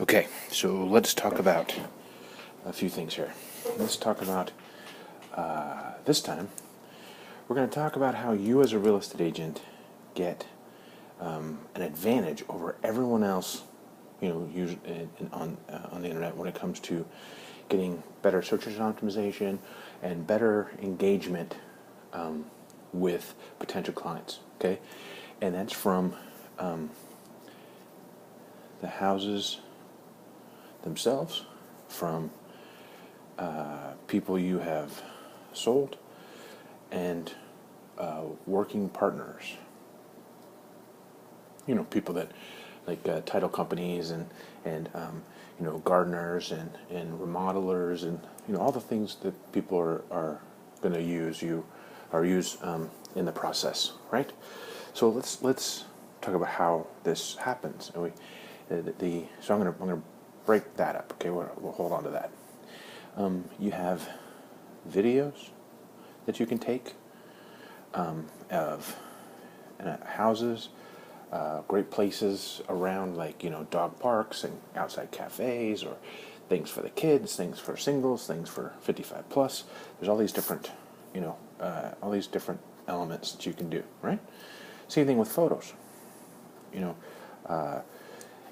Okay, so let's talk about a few things here. Let's talk about, this time, we're going to talk about how you as a real estate agent get an advantage over everyone else, on the internet when it comes to getting better search engine optimization and better engagement with potential clients. Okay, and that's from the houses themselves, from people you have sold, and working partners. People that like title companies and gardeners and remodelers and all the things that people are going to use in the process, right? So let's talk about how this happens. And so I'm gonna break that up. Okay, we'll hold on to that. You have videos that you can take of houses, great places around, like dog parks and outside cafes, or things for the kids, things for singles, things for 55 plus. There's all these different elements that you can do, right? Same thing with photos,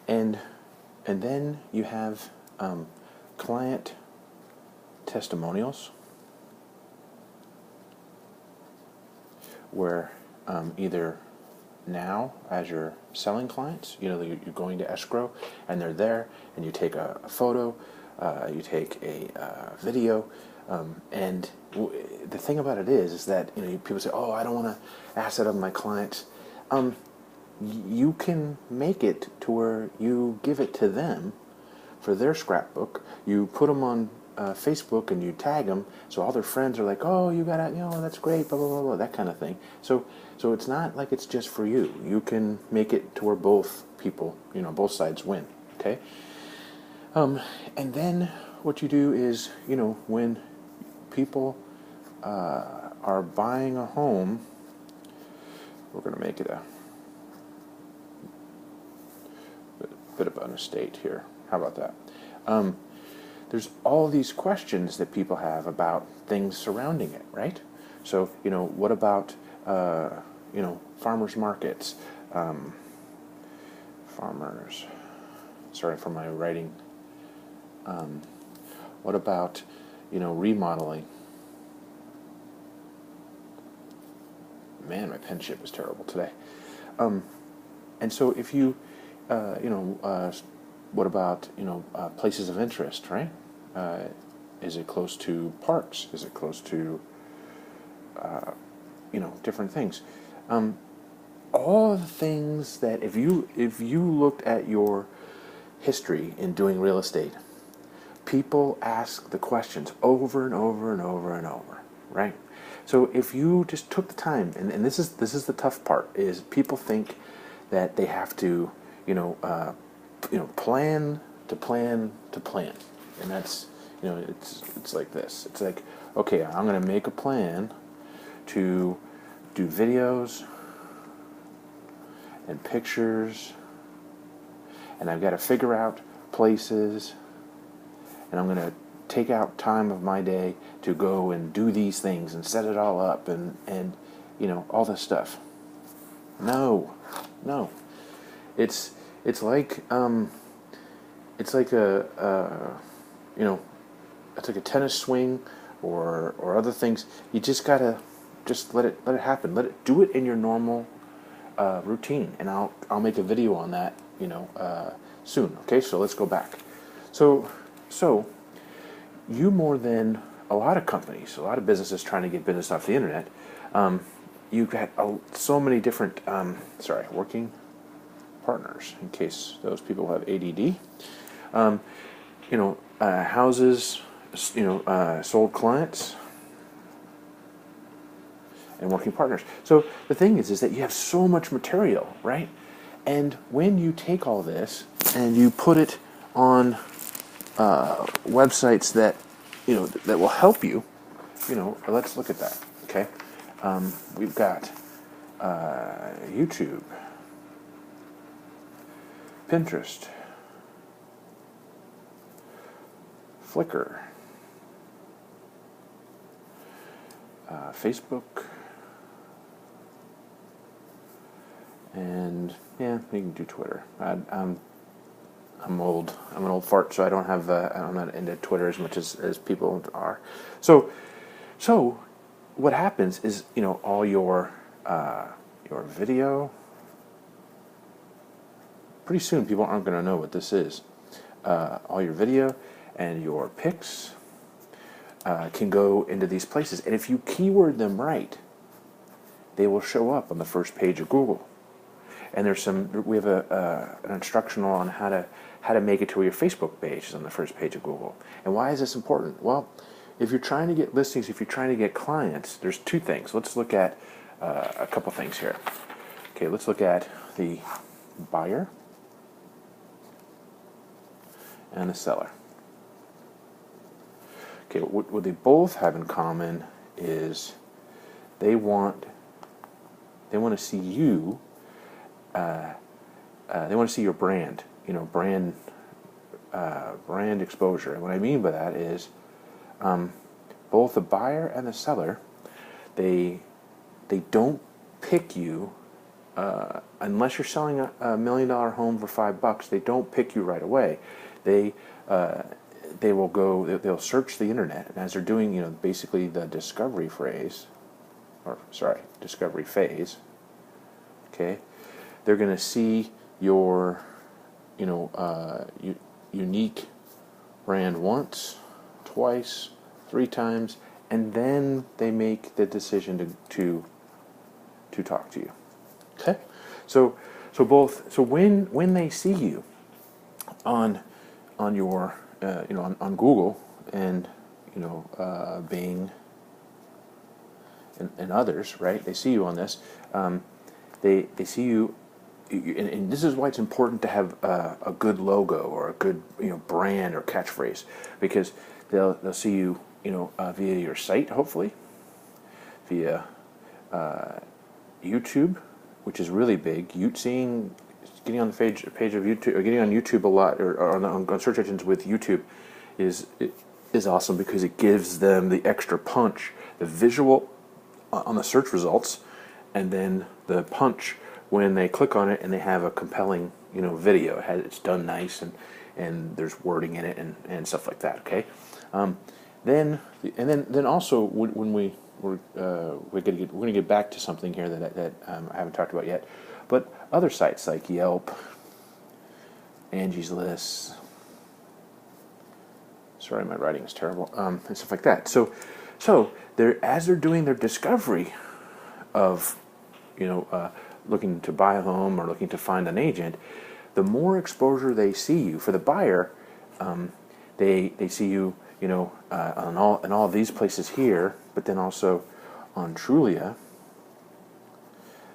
and then you have client testimonials, where either now, as you're selling clients, you're going to escrow and they're there, and you take a photo, you take a video, and the thing about it is that people say, "Oh, I don't want to asset of my clients." You can make it to where you give it to them for their scrapbook. You put them on Facebook and you tag them, so all their friends are like, "Oh, you got it, that's great," blah blah blah blah, that kind of thing. So it's not like it's just for you. You can make it to where both people, both sides win. Okay. And then what you do is, when people are buying a home, we're going to make it a bit of an estate here. How about that? There's all these questions that people have about things surrounding it, right? So, what about, farmers markets? Sorry for my writing. What about, remodeling? Man, my penmanship is terrible today. And so if you, what about, places of interest, right? Is it close to parks? Is it close to, different things? All the things that if you looked at your history in doing real estate, people ask the questions over and over and over and over, right? So if you just took the time, and this is the tough part, is people think that they have to, plan to plan to plan, and that's, it's like this. It's like, okay, I'm going to make a plan to do videos and pictures, and I've got to figure out places, and I'm going to take out time of my day to go and do these things and set it all up and all this stuff. No. It's like it's like a tennis swing or other things. You just gotta let it happen. Do it in your normal routine, and I'll make a video on that soon. Okay, so let's go back. So you, more than a lot of companies, a lot of businesses trying to get business off the internet, you've got so many different working partners, in case those people have ADD. Houses, sold clients, and working partners. So the thing is that you have so much material, right? And when you take all this and you put it on websites that that will help you, let's look at that. Okay, we've got YouTube, Pinterest, Flickr, Facebook, and yeah, you can do Twitter. I'm old. I'm an old fart, so I don't have. I'm not into Twitter as much as people are. So what happens is, all your video. Pretty soon, people aren't going to know what this is. All your video and your pics can go into these places, and if you keyword them right, they will show up on the first page of Google. And we have an instructional on how to make it to where your Facebook page is on the first page of Google. And why is this important? Well, if you're trying to get listings, if you're trying to get clients, there's two things. Let's look at a couple things here. Okay, let's look at the buyer and the seller. Okay, what they both have in common is they want to see you. They want to see your brand. Brand exposure. And what I mean by that is, both the buyer and the seller, they don't pick you unless you're selling a $1 million home for $5. They don't pick you right away. They'll search the internet, and as they're doing, basically the discovery phase. Okay, they're going to see your, unique brand once, twice, 3 times, and then they make the decision to talk to you. Okay, so when they see you on your on Google and Bing and others, right? They see you on this. They see you, and this is why it's important to have a good logo or a good brand or catchphrase, because they'll see you via your site, hopefully, via YouTube, which is really big. Getting on the page of YouTube, or getting on YouTube a lot, or on search engines with YouTube, is awesome, because it gives them the extra punch, the visual on the search results, and then the punch when they click on it and they have a compelling video. It's done nice, and there's wording in it and stuff like that. Okay, then also when we're going to get back to something here that I haven't talked about yet, but other sites like Yelp, Angie's List. Sorry, my writing is terrible. And stuff like that. So as they're doing their discovery of looking to buy a home or looking to find an agent, the more exposure they see you. For the buyer, they see you on all of these places here, but then also on Trulia,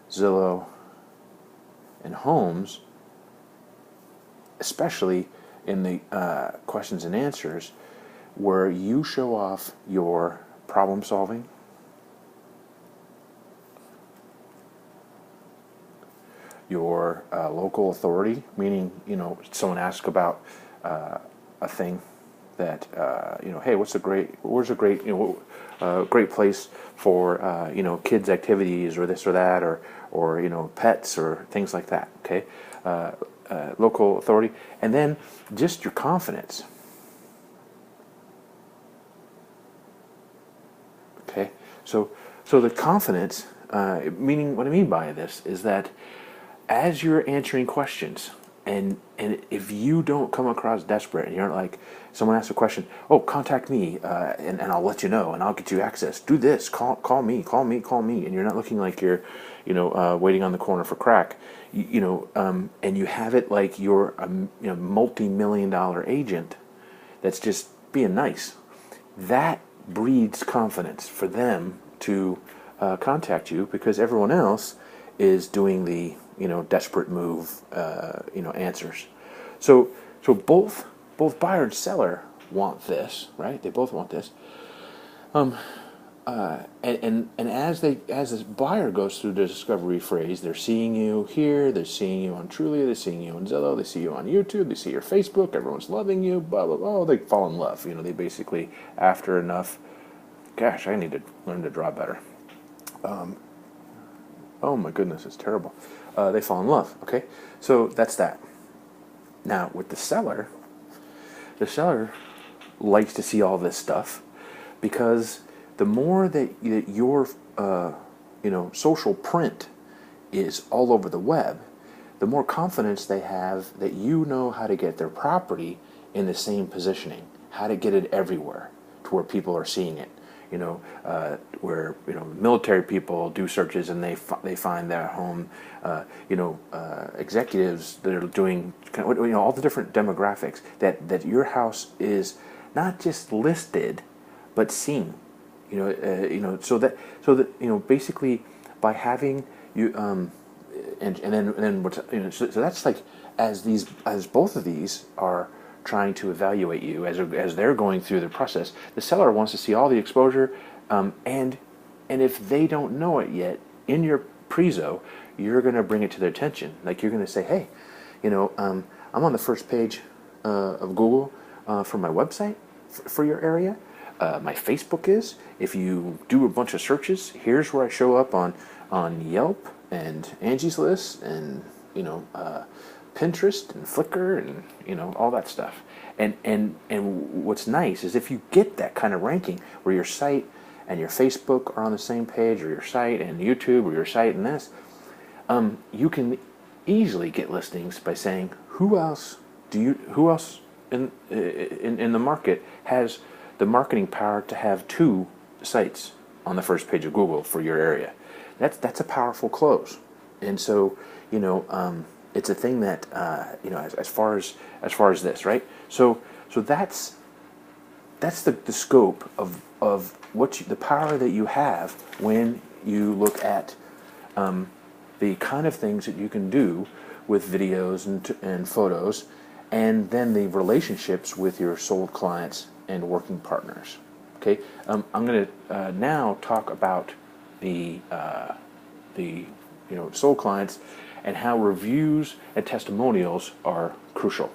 Zillow, and Homes, especially in the questions and answers, where you show off your problem solving, your local authority, meaning someone asks about a thing that hey, where's a great place for kids activities, or this or that, or pets or things like that. Okay, local authority, and then just your confidence. Okay, so the confidence, meaning, what I mean by this is that as you're answering questions, and if you don't come across desperate, and you're not like, someone asks a question, oh, contact me, and I'll let you know, and I'll get you access. Do this, call me, and you're not looking like you're, waiting on the corner for crack, and you have it like you're a multi-million-dollar agent that's just being nice. That breeds confidence for them to contact you, because everyone else is doing the desperate move answers. So both buyer and seller want this, right? They both want this. and as this buyer goes through the discovery phase, they're seeing you here, they're seeing you on Trulia, they're seeing you on Zillow, they see you on YouTube, they see your Facebook, everyone's loving you, blah blah blah. They fall in love. They basically, after enough, gosh, I need to learn to draw better. Oh my goodness, it's terrible. They fall in love. Okay, so that's that. Now with the seller likes to see all this stuff, because the more that your social print is all over the web, the more confidence they have that you know how to get their property in the same positioning, how to get it everywhere to where people are seeing it. Where military people do searches and they find their home. Executives that are doing all the different demographics, that your house is not just listed but seen. So that basically by having you and then what's so that's like as both of these are trying to evaluate you as they're going through the process. The seller wants to see all the exposure, and if they don't know it yet, in your prezo, you're going to bring it to their attention. Like you're going to say, hey, I'm on the first page of Google for my website for your area. My Facebook is. If you do a bunch of searches, here's where I show up on Yelp and Angie's List and Pinterest and Flickr and all that stuff. And what's nice is if you get that kind of ranking where your site and your Facebook are on the same page, or your site and YouTube, or your site and this, you can easily get listings by saying who else in the market has the marketing power to have 2 sites on the first page of Google for your area. That's a powerful close. And so it's a thing that as far as this, right? So that's the scope of the power that you have when you look at the kind of things that you can do with videos and photos, and then the relationships with your sold clients and working partners. Okay, I'm going to now talk about the sold clients and how reviews and testimonials are crucial.